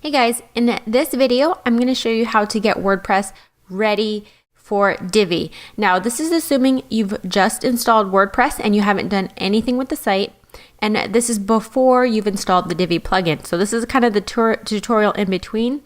Hey guys, in this video, I'm going to show you how to get WordPress ready for Divi. Now, this is assuming you've just installed WordPress and you haven't done anything with the site. And this is before you've installed the Divi plugin. So this is kind of the tutorial in between.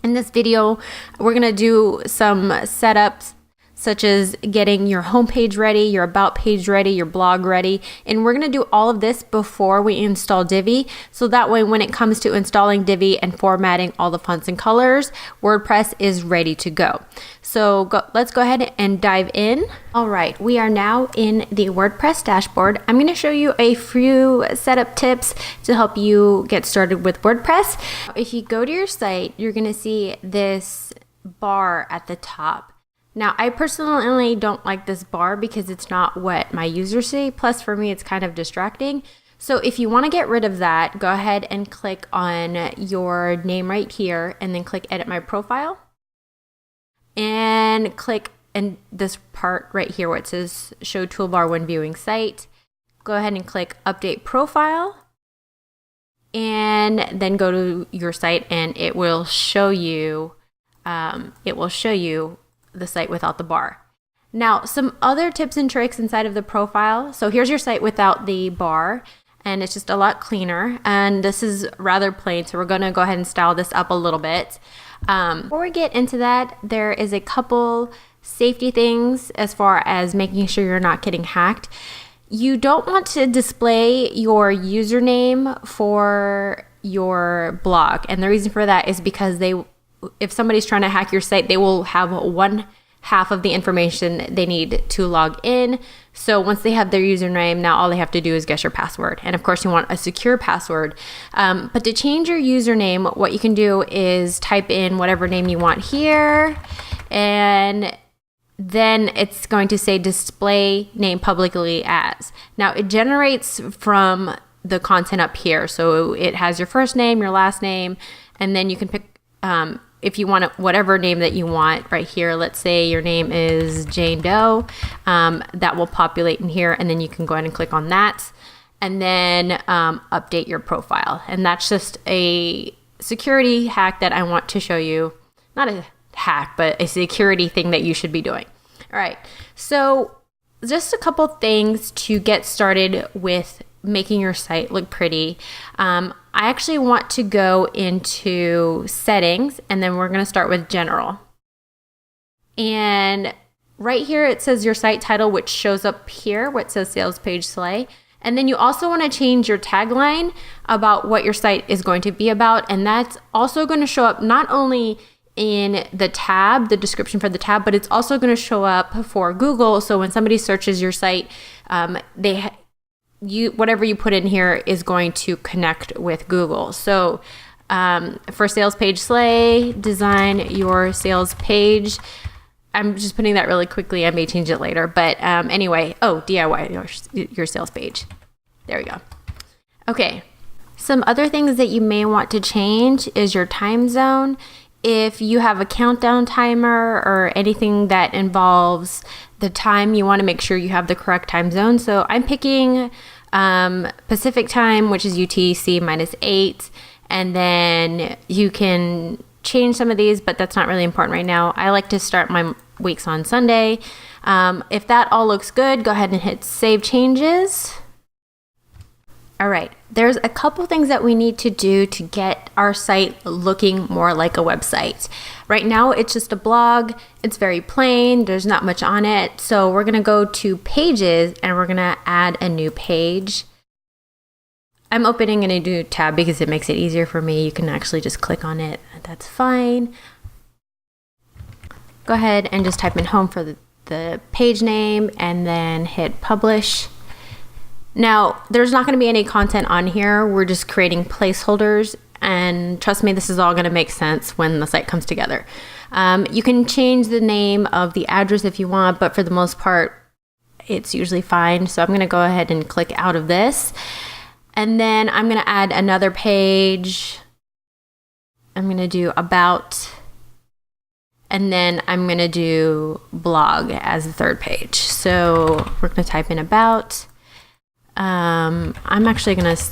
In this video, we're going to do some setups such as getting your homepage ready, your about page ready, your blog ready. And we're going to do all of this before we install Divi. So that way, when it comes to installing Divi and formatting all the fonts and colors, WordPress is ready to go. So let's go ahead and dive in. All right, we are now in the WordPress dashboard. I'm going to show you a few setup tips to help you get started with WordPress. If you go to your site, you're going to see this bar at the top. Now, I personally don't like this bar because it's not what my users see. Plus, for me, it's kind of distracting. So if you want to get rid of that, go ahead and click on your name right here and then click Edit My Profile. And click in this part right here where it says Show Toolbar when viewing site. Go ahead and click Update Profile. And then go to your site and it will show you the site without the bar. Now, some other tips and tricks inside of the profile. So here's your site without the bar, and it's just a lot cleaner. And this is rather plain, so we're going to go ahead and style this up a little bit. Before we get into that, there is a couple safety things as far as making sure you're not getting hacked. You don't want to display your username for your blog, and the reason for that is because if somebody's trying to hack your site, they will have one half of the information they need to log in. So once they have their username, now all they have to do is guess your password. And of course, you want a secure password. But to change your username, what you can do is type in whatever name you want here. And then it's going to say display name publicly as. Now it generates from the content up here. So it has your first name, your last name, and then you can pick if you want whatever name that you want right here. Let's say your name is Jane Doe. That will populate in here, and then you can go ahead and click on that and then update your profile. And that's just a security hack that I want to show you. Not a hack, but a security thing that you should be doing. All right, so just a couple things to get started with making your site look pretty. I actually want to go into settings, and then we're going to start with general. And right here it says your site title, which shows up here where it says sales page slay. And then you also want to change your tagline about what your site is going to be about, and that's also going to show up not only in the tab, the description for the tab, but it's also going to show up for Google. So when somebody searches your site, whatever you put in here is going to connect with Google. So for sales page slay, design your sales page. I'm just putting that really quickly. I may change it later. But anyway, DIY your sales page. There we go. Okay. Some other things that you may want to change is your time zone. If you have a countdown timer or anything that involves the time, you want to make sure you have the correct time zone. So I'm picking Pacific time, which is UTC -8. And then you can change some of these, but that's not really important right now. I like to start my weeks on Sunday. If that all looks good, go ahead and hit Save Changes. All right, there's a couple things that we need to do to get our site looking more like a website. Right now, it's just a blog. It's very plain. There's not much on it. So we're going to go to Pages, and we're going to add a new page. I'm opening in a new tab because it makes it easier for me. You can actually just click on it. That's fine. Go ahead and just type in home for the page name and then hit Publish. Now, there's not going to be any content on here. We're just creating placeholders, and trust me, this is all going to make sense when the site comes together. You can change the name of the address if you want, but for the most part, it's usually fine. So I'm going to go ahead and click out of this, and then I'm going to add another page. I'm going to do About, and then I'm going to do Blog as the third page. So we're going to type in About. I'm actually going to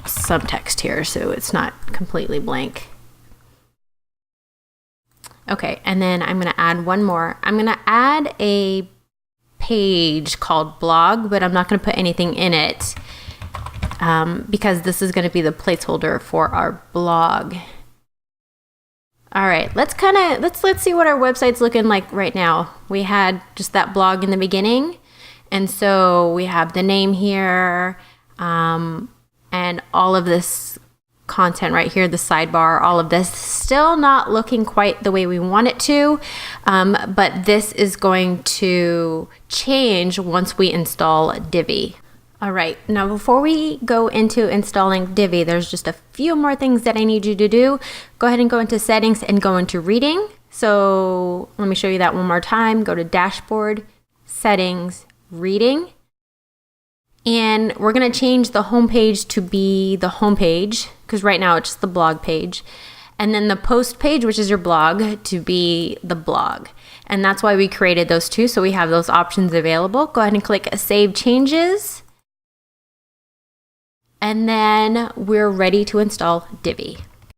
some text here so it's not completely blank. Okay, and then I'm going to add one more. I'm going to add a page called blog, but I'm not going to put anything in it because this is going to be the placeholder for our blog. All right, let's see what our website's looking like right now. We had just that blog in the beginning, and so we have the name here, and all of this content right here, the sidebar, all of this, still not looking quite the way we want it to, but this is going to change once we install Divi. All right, now before we go into installing Divi, there's just a few more things that I need you to do. Go ahead and go into settings and go into reading. So let me show you that one more time. Go to dashboard, settings, reading. And we're going to change the home page to be the home page, because right now it's just the blog page. And then the post page, which is your blog, to be the blog. And that's why we created those two, so we have those options available. Go ahead and click Save Changes. And then we're ready to install Divi.